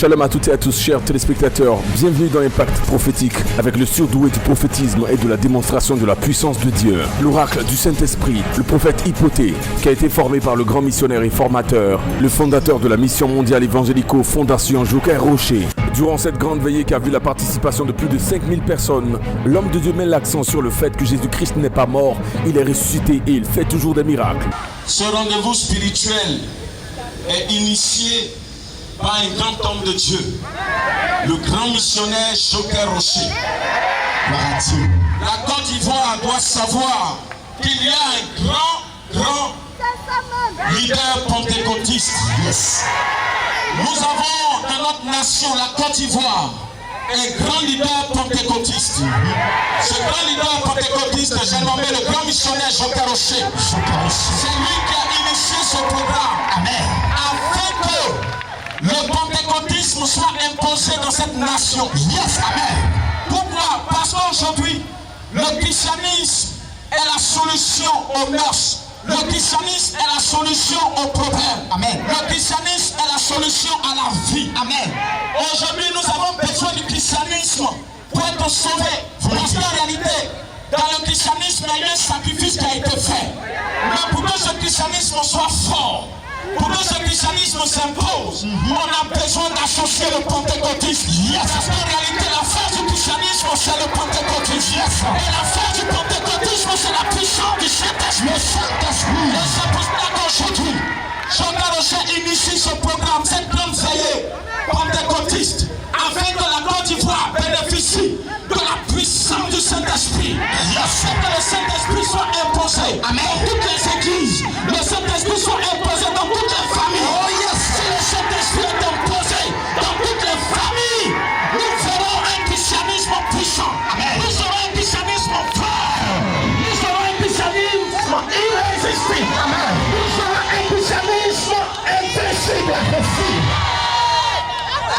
Shalom à toutes et à tous, chers téléspectateurs. Bienvenue dans Impact Prophétique, avec le surdoué du prophétisme et de la démonstration de la puissance de Dieu. L'oracle du Saint-Esprit, le prophète Hypothée, qui a été formé par le grand missionnaire et formateur, le fondateur de la mission mondiale évangélico Fondation Joker Rocher. Durant cette grande veillée qui a vu la participation de plus de 5000 personnes, l'homme de Dieu met l'accent sur le fait que Jésus-Christ n'est pas mort, il est ressuscité et il fait toujours des miracles. Ce rendez-vous spirituel est initié par un grand homme de Dieu, le grand missionnaire Joker Rocher. La Côte d'Ivoire doit savoir qu'il y a un grand leader pentecôtiste. Yes. Nous avons dans notre nation, la Côte d'Ivoire, un grand leader pentecôtiste. Ce grand leader pentecôtiste, j'ai nommé le grand missionnaire Joker Rocher. C'est lui qui a initié ce programme. Amen. Afin que le pentecôtisme soit imposé dans cette nation. Yes, amen. Pourquoi? Parce qu'aujourd'hui, le christianisme est la solution aux mœurs. Le christianisme est la solution aux problèmes. Amen. Le christianisme est la solution à la vie. Amen. Aujourd'hui, nous avons besoin du christianisme pour être sauvés. Parce qu'en réalité, dans le christianisme, il y a eu un sacrifice qui a été fait. Mais pour que ce christianisme soit fort, pour que ce christianisme s'impose, on a besoin d'associer le pentecôtisme. Yes. Parce qu'en réalité, la force du christianisme, c'est le pentecôtisme. Yes. Et la force du pentecôtisme, c'est la puissance du Saint-Esprit. Et c'est pour cela qu'aujourd'hui, Joker Rocher initie ce programme, cette grande veillée pentecôtiste, afin que la Côte d'Ivoire bénéficie de la puissance du Saint-Esprit. Afin que le Saint-Esprit soit imposé dans toutes les églises, le Saint-Esprit soit imposé dans toutes les familles. Oh yes. Si le Saint-Esprit est imposé dans toutes les familles, nous ferons un christianisme puissant. Amen. Nous serons un christianisme fort. Nous serons un christianisme irrésistible. Amen. Nous serons un christianisme invincible.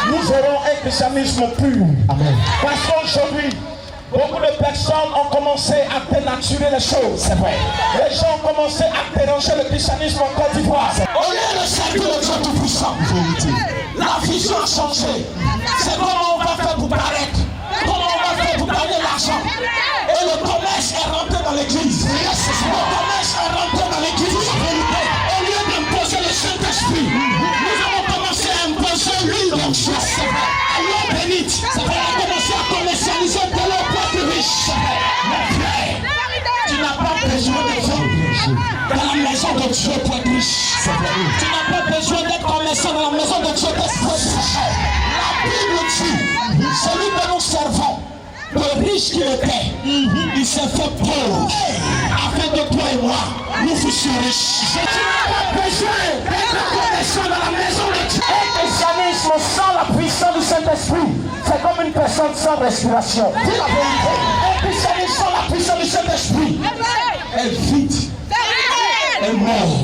Nous aurons un christianisme pur. Amen. Parce qu'aujourd'hui, beaucoup de personnes ont commencé à dénaturer les choses. C'est vrai. Les gens ont commencé à déranger le christianisme en Côte d'Ivoire. Au lieu de servir le Dieu tout-puissant, la vision a changé. C'est comment on va faire pour paraître. Comment on va faire pour gagner l'argent. Et le commerce est rentré dans l'église. Le commerce est rentré dans l'église. Au lieu d'imposer le Saint-Esprit, nous avons commencé à imposer l'huile d'onction. Alors bénite, on a commencé à commercialiser de l'eau pour être riche. Mon frère, tu n'as pas besoin de vendre dans la maison de Dieu pour être riche. Tu n'as pas besoin d'être commerçant dans la maison de Dieu pour être riche. La Bible dit, celui que nous servons, le riche qu'il était, il s'est fait pauvre, afin que toi et moi, nous fussions riches. Tu n'as pas besoin d'être commerçant dans la maison de Dieu. Un christianisme sans la puissance du Saint-Esprit, c'est comme une personne sans respiration. C'est la vérité. Un christianisme sans la puissance du Saint-Esprit est vide, est mort.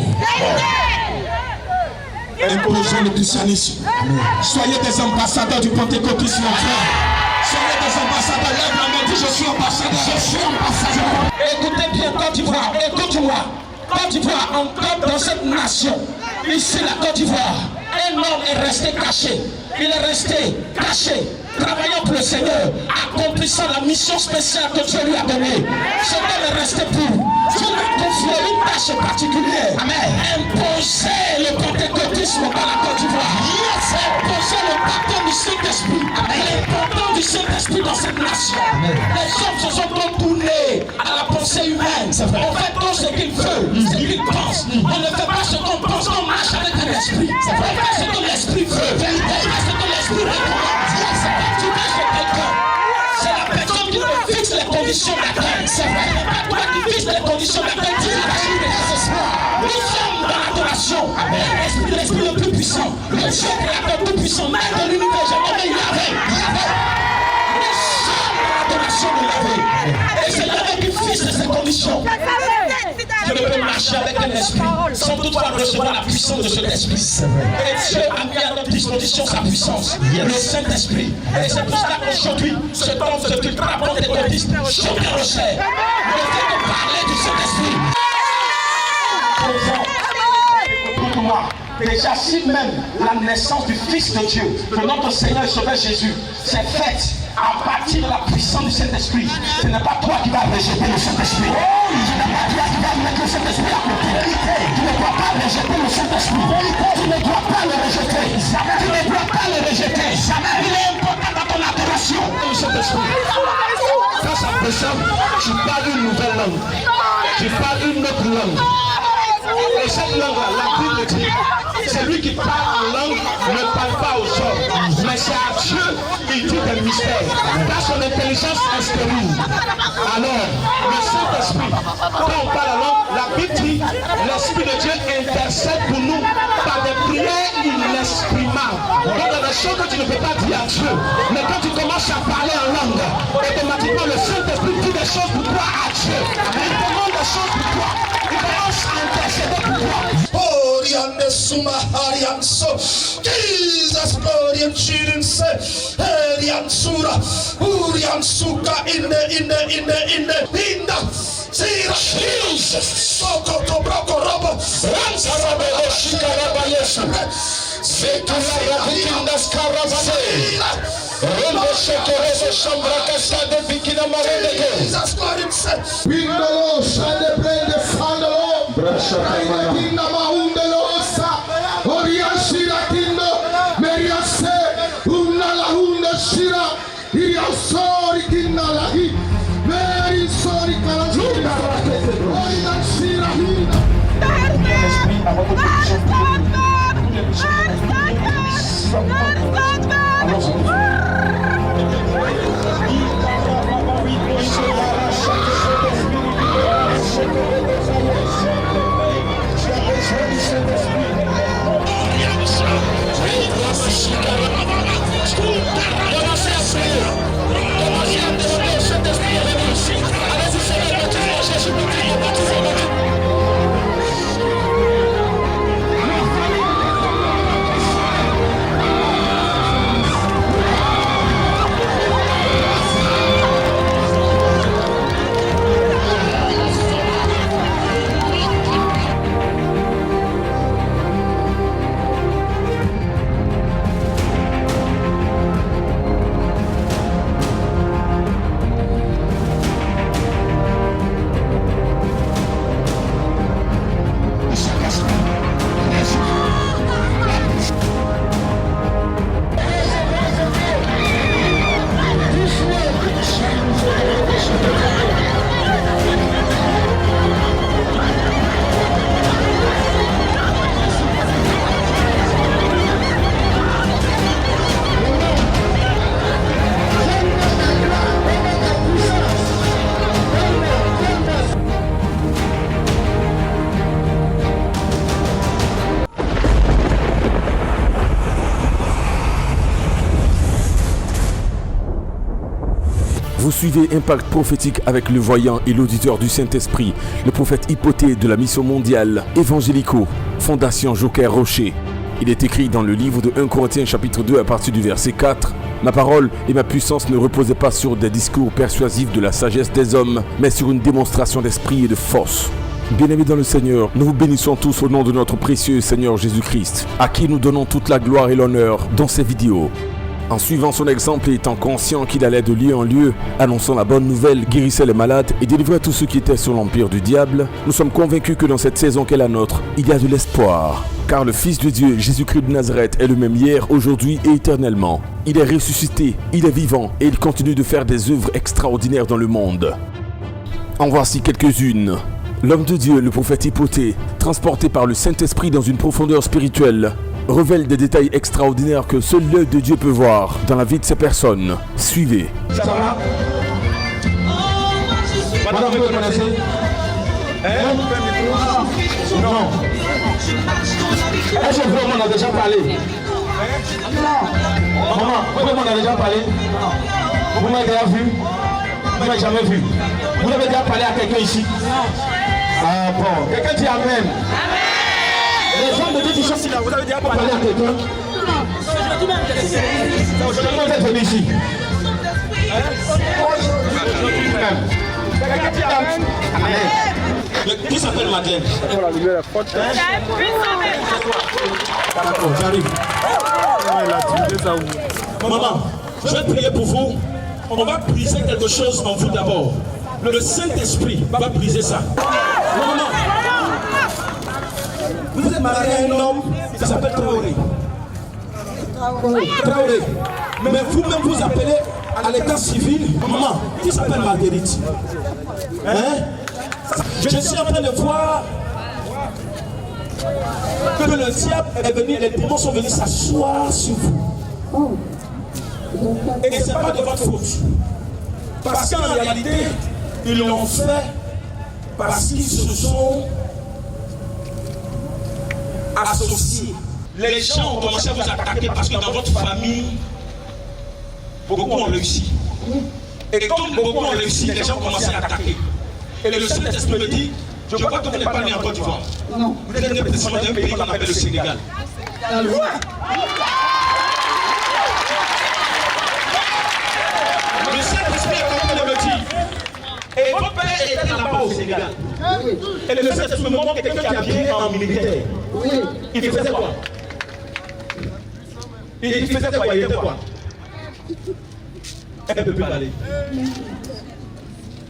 Imposons le christianisme. Soyez des ambassadeurs du pentecôtisme, mon frère. Soyez des ambassadeurs. Lève la main, dis je suis ambassadeur. Je suis ambassadeur. Écoutez bien, Côte d'Ivoire, écoute-moi. Côte d'Ivoire, encore dans cette nation, ici la Côte d'Ivoire, un homme est resté caché. Il est resté caché, travaillant pour le Seigneur, accomplissant la mission spéciale que Dieu lui a donnée. Ce homme est resté pour. Dieu lui a confié une tâche particulière. Amen. Imposer le pentecôtisme dans la Côte d'Ivoire. Yes. Imposer le baptême du Saint-Esprit. L'importance du Saint-Esprit dans cette nation. Amen. Les hommes se sont tournés à la pensée humaine. On fait tout ce qu'ils veulent, ce qu'ils pensent. On ne fait pas ce qu'on pense, on marche avec un esprit. On fait ce que l'esprit veut. On fait ce que l'esprit recommande. Tu marches avec quelqu'un. C'est la personne qui te fixe les conditions d'accueil. C'est vrai. C'est pas toi qui fixe les conditions d'accueil. Tu vas nous sommes dans l'adoration. L'esprit le plus puissant. Le Dieu créateur tout puissant. Maître de l'univers. J'ai nommé Yahvé. Nous sommes dans l'adoration de Yahvé. Et c'est Yahvé qui fixe ces conditions. Je ne peux marcher avec un esprit sans toutefois recevoir la puissance de cet esprit. Et Dieu a mis à notre disposition sa puissance, le Saint-Esprit. Et c'est pour cela qu'aujourd'hui, ce temps se filtrera pentecôtiste, Joker Rocher. Le fait de parler du Saint-Esprit. Écoute-moi. Déjà, si même la naissance du Fils de Dieu, de notre Seigneur et Sauveur Jésus, s'est faite à partir de la puissance du Saint-Esprit, ce n'est pas toi qui vas rejeter le Saint-Esprit. Ce n'est pas toi qui vas mettre le Saint-Esprit à côté. Tu ne dois pas rejeter le Saint-Esprit. Tu ne dois pas le rejeter. Tu ne dois pas le rejeter. Il est important dans ton adoration. Le Saint-Esprit. Face à personne, tu parles une nouvelle langue. Tu parles une autre langue. Et cette langue-là, la Bible dit, celui qui parle en langue ne parle pas aux hommes, mais c'est à Dieu qu'il dit des mystères. Dans son intelligence extérieure. Alors, le Saint-Esprit, quand on parle en langue, la Bible dit, l'Esprit de Dieu intercède pour nous par des prières inexprimables. Donc, il y a des choses que tu ne peux pas dire à Dieu. Mais quand tu commences à parler en langue, automatiquement le Saint-Esprit dit des choses pour toi à Dieu. Il demande des choses pour toi. Il commence à intercéder pour toi. Oriande suma arianso, Jesus gloriam chirinse, Elian sura, Urian suka inda, Sira Jesus, Soko to broko robo, Ransa robo shikaraba yesu, Sekala rabikindas karabane, Robo shekere shambra kasade bikina marendeke, Jesus gloriam se, Pindalo shade blende fandalo, Kinda maundelosa, Oriashira Kindo, Meriase, Unala Hunda Shira, Iriasori Kindalahi, Meri Sori Kalajuna, Oriashira Hinda. Vous suivez Impact Prophétique avec le voyant et l'auditeur du Saint-Esprit, le prophète Hypothée de la mission mondiale Évangélico, Fondation Joker Rocher. Il est écrit dans le livre de 1 Corinthiens chapitre 2 à partir du verset 4. Ma parole et ma puissance ne reposaient pas sur des discours persuasifs de la sagesse des hommes, mais sur une démonstration d'esprit et de force. Bien-aimés dans le Seigneur, nous vous bénissons tous au nom de notre précieux Seigneur Jésus-Christ, à qui nous donnons toute la gloire et l'honneur dans ces vidéos. En suivant son exemple et étant conscient qu'il allait de lieu en lieu, annonçant la bonne nouvelle, guérissait les malades et délivrait tous ceux qui étaient sous l'empire du diable, nous sommes convaincus que dans cette saison qu'est la nôtre, il y a de l'espoir. Car le Fils de Dieu, Jésus-Christ de Nazareth, est le même hier, aujourd'hui et éternellement. Il est ressuscité, il est vivant et il continue de faire des œuvres extraordinaires dans le monde. En voici quelques-unes. L'homme de Dieu, le prophète Hypothée, transporté par le Saint-Esprit dans une profondeur spirituelle, révèle des détails extraordinaires que seul l'œil de Dieu peut voir dans la vie de ces personnes. Suivez. Ça va? Madame, vous me connaissez? Non. Est-ce que vous m'en avez déjà parlé? Maman, vous m'en avez déjà parlé? Vous m'avez déjà vu? Vous m'avez jamais vu? Vous avez déjà parlé à quelqu'un ici? Ah bon, quelqu'un dit Amen. Les gens de Dieu qui sont ici là, vous avez déjà parlé à quelqu'un? Aujourd'hui, vous êtes venu ici. Qui s'appelle Madeleine? D'accord, j'arrive. Maman, je vais prier pour vous. On va briser quelque chose en vous d'abord. Le Saint-Esprit va briser ça. Maman, vous êtes marié à un homme qui s'appelle Traoré. Traoré. Mais vous-même vous appelez à l'état civil maman qui s'appelle Marguerite. Hein? Je suis en train de voir que le diable est venu, les démons sont venus s'asseoir sur vous. Et ce n'est pas de votre faute. Parce qu'en réalité, ils l'ont fait parce qu'ils se sont associés. Les gens ont commencé à vous attaquer parce que dans votre famille, beaucoup ont réussi. Et comme beaucoup ont réussi, les gens ont commencé à attaquer. Et le Saint-Esprit me dit, je crois que vous n'êtes pas né en Côte d'Ivoire. Non. Vous êtes né précisément d'un pays qu'on appelle le Sénégal. Le Saint-Esprit est en train de me dire, et votre père était là-bas au Sénégal. Et le Saint-Esprit me montre quelqu'un qui est habillé en militaire. Il faisait quoi? Il faisait quoi? Il était quoi? Elle ne peut plus parler.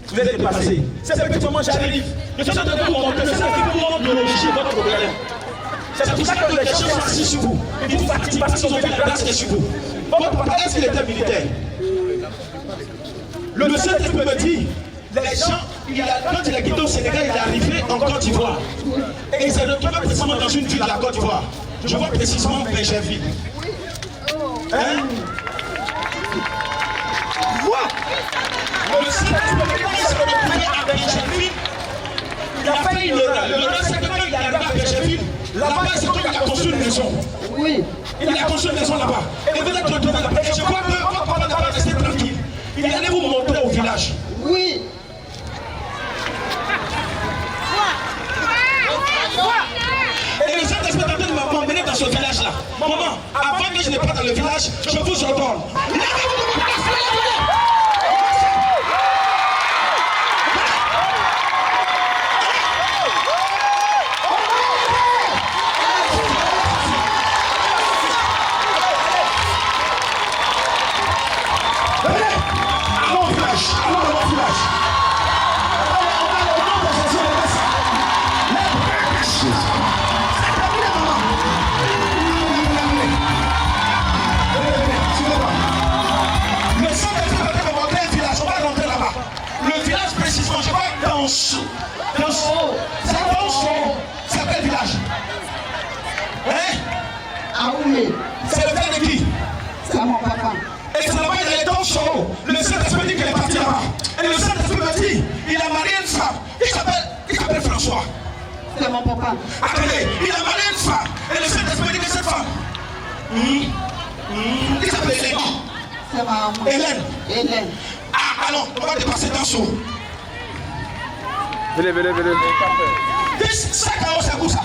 Vous êtes dépassé. C'est ce petit moment, j'arrive. Je suis en train de vous montrer ce qui vous montre de l'origine de votre problème. C'est pour ça que les gens sont assis sur vous. Ils vous fatiguent parce qu'ils ont fait la place qui est sur vous. Votre papa, est-ce qu'il était militaire? Le Saint-Esprit me dit, les gens, quand il a quitté au Sénégal, il est arrivé en Côte d'Ivoire. Et il s'est retrouvé précisément dans une ville de la Côte d'Ivoire. Je vois précisément Benjerville. Hein? Le Saint-Esprit, quand il s'est retrouvé à Benjerville, il a fait une erreur. L'erreur, c'est que quand il est arrivé à Benjerville, là-bas, il s'est trouvé qu'il a construit une maison. Oui. Il a construit une maison là-bas. Et vous êtes retrouvé là-bas. Et je crois que votre papa n'a pas resté tranquille. Il est allé vous montrer au village. Oui. Et le Saint-Esprit est en train de m'emmener dans ce village-là. Maman, avant que je ne parte dans le village, je vous ordonne. C'est quel village? Hein? Ah oui. C'est le père de qui? C'est mon papa. Et c'est là-bas il est dans son. Le Saint-Esprit dit qu'il est parti là-bas. Et le Saint-Esprit me dit, il a marié une femme. Il s'appelle François. C'est mon papa. Attendez, il a marié une femme. Et le Saint-Esprit dit que cette femme. Il s'appelle Hélène. C'est ma maman. Hélène. Ah, alors, on va dépasser dans son. Venez. Ça, c'est où ça?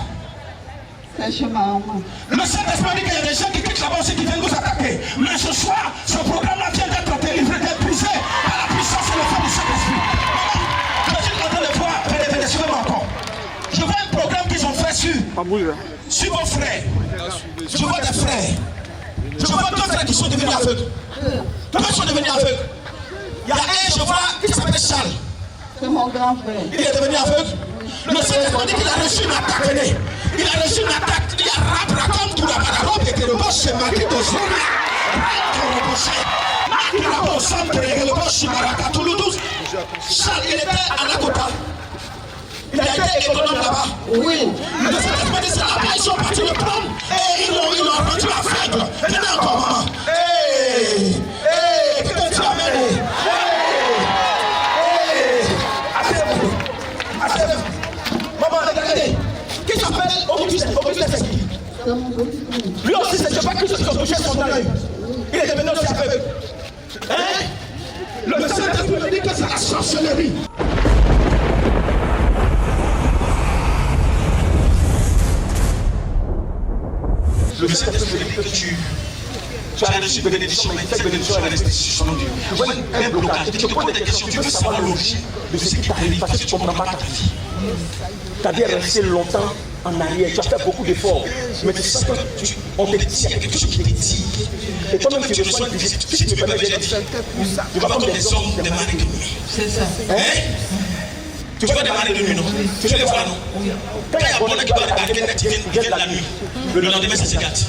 C'est chez ma maman. Le Saint-Esprit dit qu'il y a des gens qui quittent là-bas aussi qui viennent vous attaquer. Mais ce soir, ce programme-là vient d'être délivré, d'être brisé par la puissance et le feu du Saint-Esprit. Je suis en train de voir, suivez-moi encore. Je vois un programme qu'ils ont fait sur vos frères. Je vois des frères. Je vois deux frères qui sont devenus aveugles. Deux sont devenus aveugles. Il y a un, je vois, qui s'appelle Charles. C'est mon grand frère. Il est devenu aveugle. Le Saint-Esprit dit qu'il a reçu une attaque. Il a reçu une attaque. Il a rabracam tout la robe et que le boss s'est marqué dans son Charles, il était à Nakota. Il a été économe là-bas. Oui. Le Saint-Esprit dit c'est là-bas, ils sont partis le prendre et ils l'ont rendu aveugle. Venez encore, maman. Que tu amènes. Maman, regardez. Qui s'appelle Auguste Esquille. Lui aussi, c'est pas quelque chose qui a touché son œil. Il est devenu aussi aveugle. Hein? Le Saint-Esprit me dit que c'est la sorcellerie. Le Saint-Esprit veut dire que tu as reçu bénédiction, mais cette bénédiction est restée sur son Dieu. Tu vois un blocage, tu te poses des questions, tu veux savoir l'origine de ce qui t'arrive parce que tu ne comprends pas ta vie. Ta vie est restée longtemps en arrière, tu as fait beaucoup d'efforts, mais tu sens que on te dit, il y a quelque chose qui te dit. Et toi-même tu reçois une visite, si tu me permets, j'ai dit, tu vas comme des hommes, des maris de nuit. C'est ça. Tu vois des maris de nuit, non? Tu les vois, non? Quand il y a un bonheur qui va arriver, il vient la nuit. Le lendemain, ça se gâte.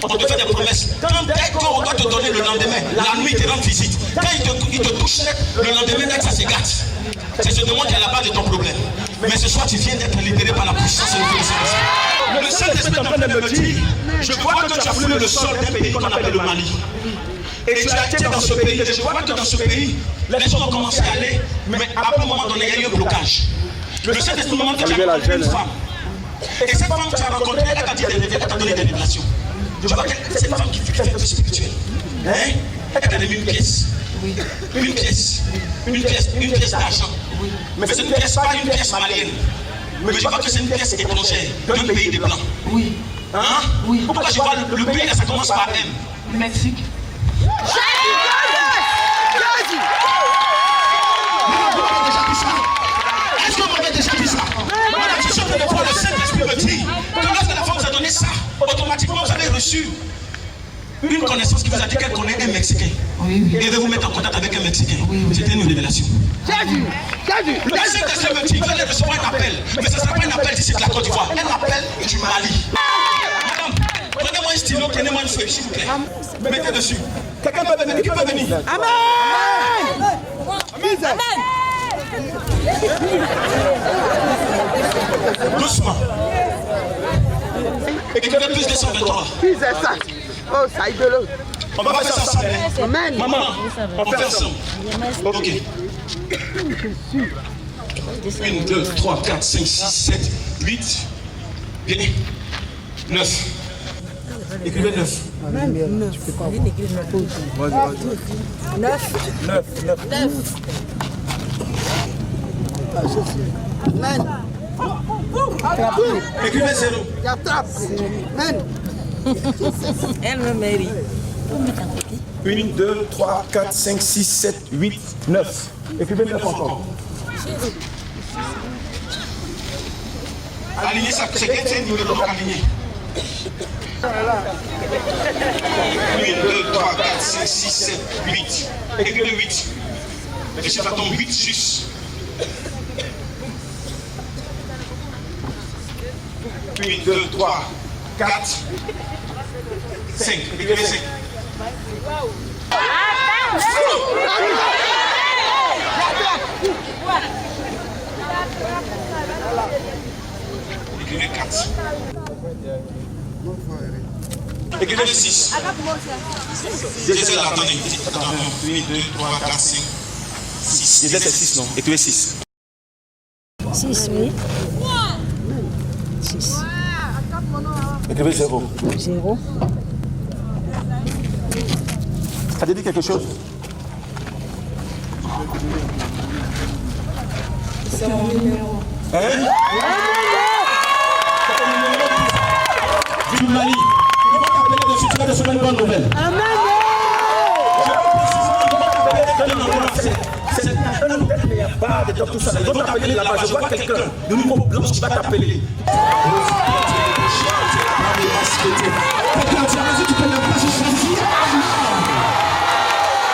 On te fait des promesses. Dès qu'on doit te donner le lendemain, la nuit, il te rend visite. Quand il te touche, le lendemain, dès que ça se gâte. C'est ce demande qui est à la base de ton problème. Mais ce soir, tu viens d'être libéré par la puissance de Saint-Esprit. Le Saint-Esprit est en train de me dire, je vois que tu as foulé le sol d'un pays qu'on appelle le Mali. Et tu as été dans ce pays, et je vois que dans ce pays, les choses ont commencé à aller, mais à un moment donné, il y a eu un blocage. Le Saint-Esprit moment que tu as rencontré une femme. Et cette femme que tu as rencontrée, elle t'a dit des révélations, elle t'a donné des révélations. Je vois que c'est une femme qui fait un peu spirituelle. Elle t'a donné une pièce. Une pièce d'argent. Mais c'est une pièce, pas une pièce malienne. Mais je vois que c'est une pièce étrangère d'un pays de blancs. Oui. Hein? Oui. Pourquoi je vois le pays, ça commence par M? Le Mexique. Est-ce que vous avez déjà vu ça? Je suis en train de voir le Saint-Esprit me dire que lorsque la femme vous a donné ça, automatiquement vous avez reçu une connaissance qui vous a dit qu'elle connaît un Mexicain. Oui. Et de vous mettre en contact avec un Mexicain. C'était une révélation. Le Saint-Esprit me dit que vous allez recevoir un appel. Mais ce ne sera pas un appel d'ici de la Côte d'Ivoire. Un appel du Mali. Madame, prenez-moi un stylo, prenez-moi une feuille, s'il vous plaît. Mettez dessus. Quelqu'un peut venir. Qui peut venir? Amen. Amen. Doucement. Écrivez plus de 123. Oh, ça y est de l'autre. On va faire ça ensemble. Amen. Maman, on fait ensemble. Ok. 1, 2, 3, 4, 5, 6, 7, 8. Venez. 9. Écrivez 9. 9. Écrivez 0. Amen. Elle me mérite. 1, 2, 3, 4, 5, 6, 7, 8, 9. Écrivez 9 encore. Alignez ça, c'est quel numéro aligné? 1, 2, 3, 4, 5, 6, 7, 8. Écrivez 8. Le chiffre tombe 8 juste. 1, 2, 3, 4, 5. Écrivez 5. Écrivez 4. Écrivez 6. Jésus, attendez. 1, 2, 3, 4, 5, 6. Jésus, c'est 6, non? Écrivez 6. 6, oui. 6. Écrivez 0. 0. Ça te dit quelque chose? C'est mon numéro. Hein? Du Mali. Ils vont t'appeler dessus, tu vas recevoir une bonne nouvelle. Amen. C'est un hôtel, mais il n'y a pas de tout ça. Ils vont t'appeler là-bas. Je vois quelqu'un de nouveau blanc qui va t'appeler.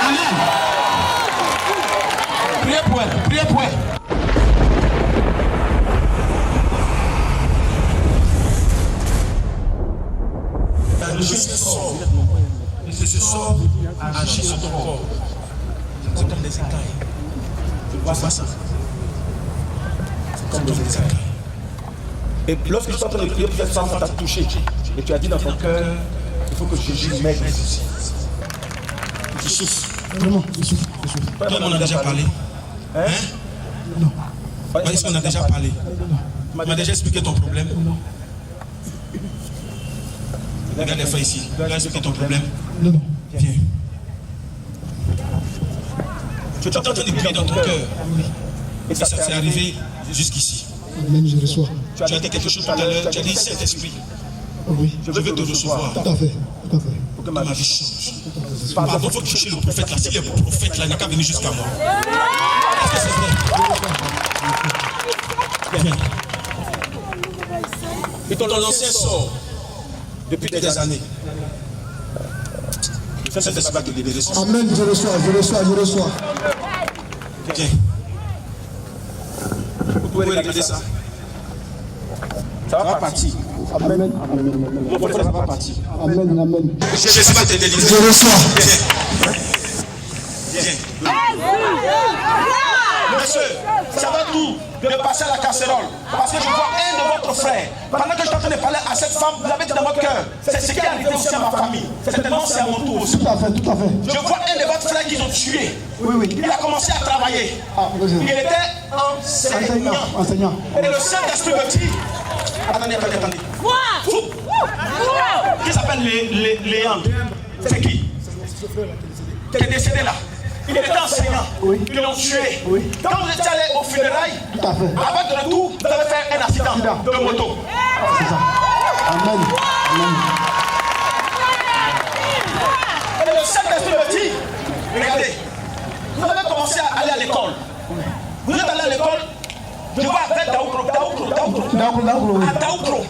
Amen. Priez pour elle, priez pour elle. Le Jésus sort. Et ce sort agit sur ton corps. C'est comme des écailles. Tu vois ça? C'est comme des écailles. Et lorsque tu es en train de prier, cette femme t'a touché. Et tu as dit dans ton cœur, il faut que Jésus m'aide. Tu souffres. Vraiment, tu souffres. Toi, on a déjà parlé. Hein? Non. Est-ce qu'on a déjà parlé? Tu m'as déjà expliqué ton problème? Non. Regarde les frères ici. Tu as expliqué ton problème? Non. Viens. Tu es en train de prier dans ton cœur. Et ça s'est arrivé jusqu'ici. Amen, je reçois. Tu as dit quelque chose tout à l'heure. Tu as dit Saint-Esprit. Oui. Je veux te recevoir. Tout à fait. Tout à fait. Pour que ma vie change. Pardon, il faut toucher le prophète là. S'il est prophète là, il n'a qu'à venir jusqu'à moi. Est-ce que c'est vrai? Viens. Et ton ancien sort depuis des années. Fais cet esprit qui libère. Amen, je reçois. Viens. Vous pouvez regarder ça. Ça va partir. Amen. Mon frère, ça va partir. Amen. Jésus va te délivrer. Je reçois. Viens. Monsieur, ça va tout de passer à la casserole. Parce que je vois un de votre frère. Pendant que je suis en train de parler à cette femme, vous avez dit dans votre cœur. C'est ce qui est arrivé aussi à ma famille. Certainement, c'est à mon tour aussi. Tout à fait. Je vois un de votre frère qu'ils ont tué. Oui. Il a commencé à travailler. Il était enseignant. Et le Saint-Esprit me dit. Attendez. Qui s'appelle Léandre? C'est qui? Qui est décédé là. Il était enseignant. Ils l'ont tué. Quand vous étiez allé au funérailles, avant de retour, vous avez fait un accident de moto. C'est ça. Amen. Et le Saint-Esprit me dit, regardez, vous avez commencé à aller à l'école. Vous êtes allé à l'école, je vois avec Daoukro. À Daoukro.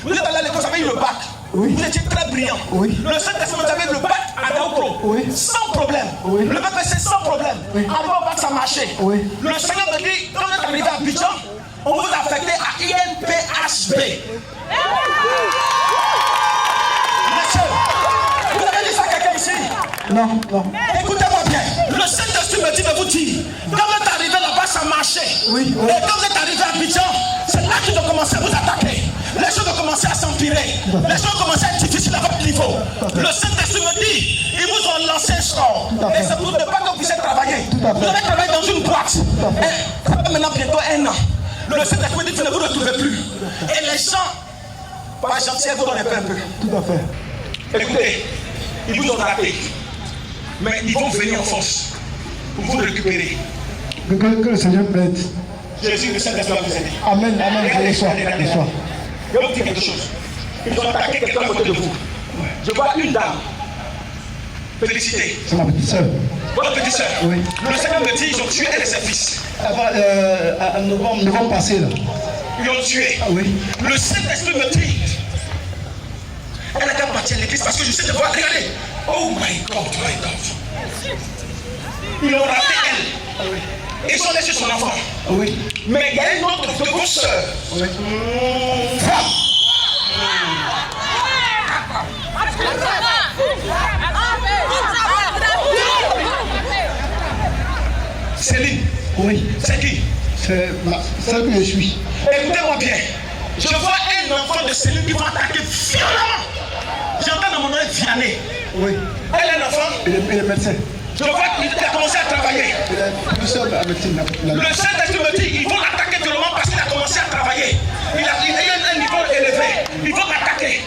Vous êtes allé à l'école, vous avez eu le bac. Vous étiez très brillant. Le Saint-Esprit, vous avez le bac à Daoukro. Sans problème. Le BPC sans problème. Avant au bac, ça marchait. Le Seigneur me dit, quand vous êtes arrivé à Abidjan, on vous a affecté à INPHB. Monsieur, vous avez dit ça à quelqu'un ici? Non. Écoutez-moi bien. Le Saint-Esprit me dit de vous dire, quand vous êtes arrivé là-bas, ça marchait. Et quand vous êtes arrivé à Abidjan, c'est là qu'ils ont commencé à vous attaquer. Les choses ont commencé à s'empirer. Les choses ont commencé à être difficiles à votre niveau. Le Saint-Esprit me dit, ils vous ont lancé un sort. Et c'est pour ne pas que vous puissiez travailler. Vous avez travaillé dans une boîte. Et ça fait maintenant bientôt 1 an. Le Saint-Esprit dit, vous ne vous retrouvez plus. Et les gens, par gentillesse, vous donnez un peu. Tout à fait. Écoutez, ils vous ont raté. Mais ils vont venir en force pour vous récupérer. Que le Seigneur plaide. Jésus, le Saint-Esprit va vous aider. Amen. Je reçois. Je vais vous dire quelque chose. Ils ont attaqué quelqu'un à côté de vous. Je vois une dame. Félicitez. C'est ma petite soeur. Votre petite soeur. Oui. Le Seigneur me dit ils ont tué elle et ses fils. En novembre passé, là. Ils l'ont tué. Le Saint-Esprit me dit elle n'a qu'à partir à l'église parce que je sais de voir. Regardez. Oh my God. Ils l'ont raté elle. Ils sont laissés son enfant. Mais il y a une autre de vos soeurs. Céline. C'est qui? C'est celle que je suis. Écoutez-moi bien. Je vois un enfant de Céline qui va attaquer violemment. J'entends dans mon oreille Vianney. Elle est un enfant. Il est médecin. Je vois qu'il a commencé à travailler. Le Saint-Esprit me dit ils vont l'attaquer violemment parce qu'il a commencé à travailler. Il a eu un niveau élevé. Ils vont l'attaquer.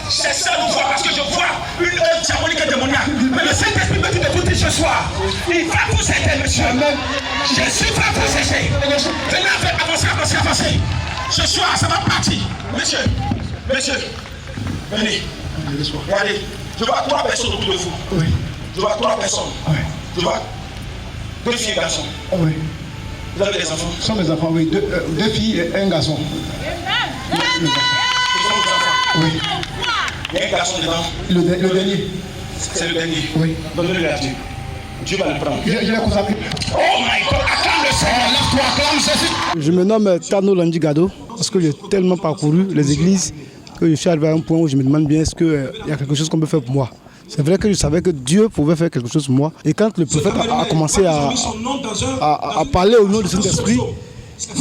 C'est ça nous voit parce que je vois une œuvre diabolique et démoniaque. Mais le Saint-Esprit me dit de vous dire ce soir, il va vous aider, monsieur. Jésus va vous aider. Venez avancer. Ce soir, ça va partir. Monsieur, venez. Regardez, je vois 3 personnes autour de vous. Je vois 3 personnes. Je vois 2 filles et un garçon. Vous avez des enfants? Ce sont mes enfants, 2 filles et un garçon. Il y a un garçon dedans. Le dernier. C'est le dernier. Donnez-le à Dieu. Dieu va le prendre. Je l'ai consacré. Oh my God, acclame le Seigneur, lève-toi, acclame Jésus. Je me nomme Tano Landigado parce que j'ai tellement parcouru les églises que je suis arrivé à un point où je me demande bien est-ce qu'il y a quelque chose qu'on peut faire pour moi. C'est vrai que je savais que Dieu pouvait faire quelque chose pour moi. Et quand le prophète a commencé à parler au nom du Saint-Esprit,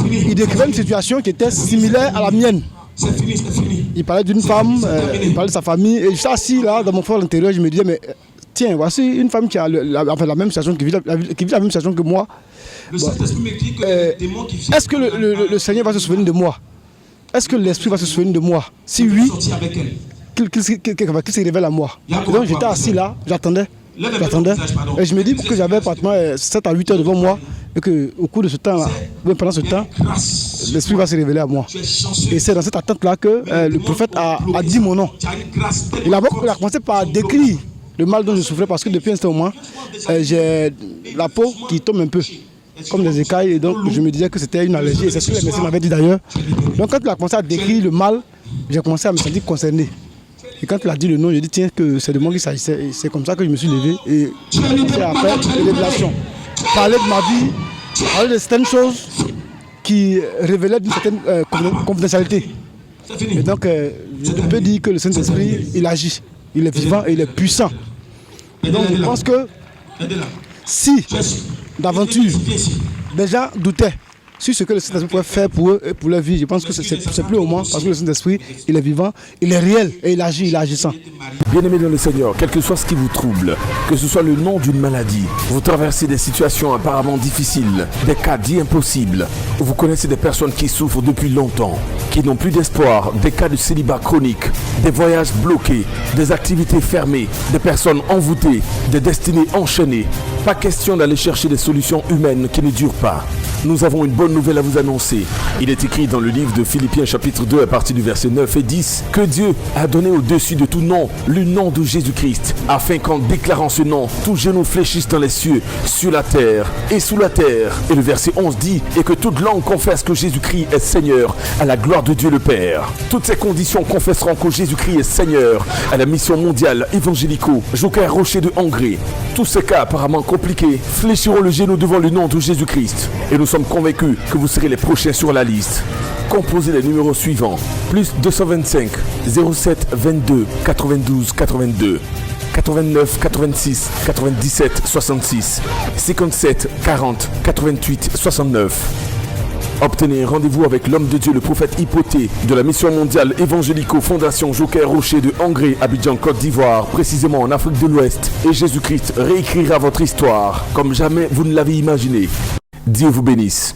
il décrivait une situation qui était similaire à la mienne. Il parlait d'une femme, il parlait de sa famille, et j'étais assis là dans mon fort intérieur, je me disais, mais tiens, voici une femme qui a la même situation, qui vit la même situation que moi. Est-ce que le Seigneur va se souvenir de moi? Est-ce que l'Esprit va se souvenir de moi? Si oui, qu'il se révèle à moi. Donc j'étais assis là, j'attendais. J'attendais. Et je me dis que j'avais pratiquement 7 à 8 heures devant moi et qu'au cours de ce temps, pendant ce temps, l'Esprit va se révéler à moi. Et c'est dans cette attente-là que le prophète a dit mon nom. Il a commencé par décrire le mal dont je souffrais parce que depuis un certain moment, j'ai la peau qui tombe un peu, comme des écailles, et donc je me disais que c'était une allergie. Et c'est ce que les médecins m'avaient dit d'ailleurs. Donc quand il a commencé à décrire le mal, j'ai commencé à me sentir concerné. Et quand il a dit le nom, j'ai dit tiens que c'est de moi qu'il s'agissait. Et c'est comme ça que je me suis levé et j'ai après les révélations. Parler de ma vie, parler de certaines choses qui révélaient d'une certaine confidentialité. Et donc je peux dire que le Saint-Esprit, il agit, il est vivant et il est puissant. Donc je pense que si d'aventure des gens doutaient sur ce que le Saint-Esprit pouvait faire pour eux et pour leur vie, je pense que c'est plus au moins parce que le Saint-Esprit, il est vivant, il est réel et il agit, il est agissant. Bien-aimés dans le Seigneur, quel que soit ce qui vous trouble, que ce soit le nom d'une maladie, vous traversez des situations apparemment difficiles, des cas dits impossibles, vous connaissez des personnes qui souffrent depuis longtemps, qui n'ont plus d'espoir, des cas de célibat chronique, des voyages bloqués, des activités fermées, des personnes envoûtées, des destinées enchaînées. Pas question d'aller chercher des solutions humaines qui ne durent pas. Nous avons une bonne nouvelle à vous annoncer. Il est écrit dans le livre de Philippiens chapitre 2 à partir du verset 9 et 10 que Dieu a donné au-dessus de tout nom le nom de Jésus-Christ, afin qu'en déclarant ce nom, tout genou fléchisse dans les cieux, sur la terre et sous la terre. Et le verset 11 dit et que toute langue confesse que Jésus-Christ est Seigneur à la gloire de Dieu le Père. Toutes ces conditions confesseront que Jésus-Christ est Seigneur à la mission mondiale évangélico Joker Rocher de Hongrie. Tous ces cas apparemment compliqués fléchiront le genou devant le nom de Jésus-Christ. Et nous sommes convaincus que vous serez les prochains sur la liste. Composez les numéros suivants. Plus 225 07 22 92 82 89 86 97 66 57 40 88 69. Obtenez rendez-vous avec l'homme de Dieu, le prophète Hypothée, de la mission mondiale évangélico Fondation Joker Rocher de Hongrie, Abidjan, Côte d'Ivoire, précisément en Afrique de l'Ouest. Et Jésus-Christ réécrira votre histoire comme jamais vous ne l'avez imaginé. Dieu vous bénisse.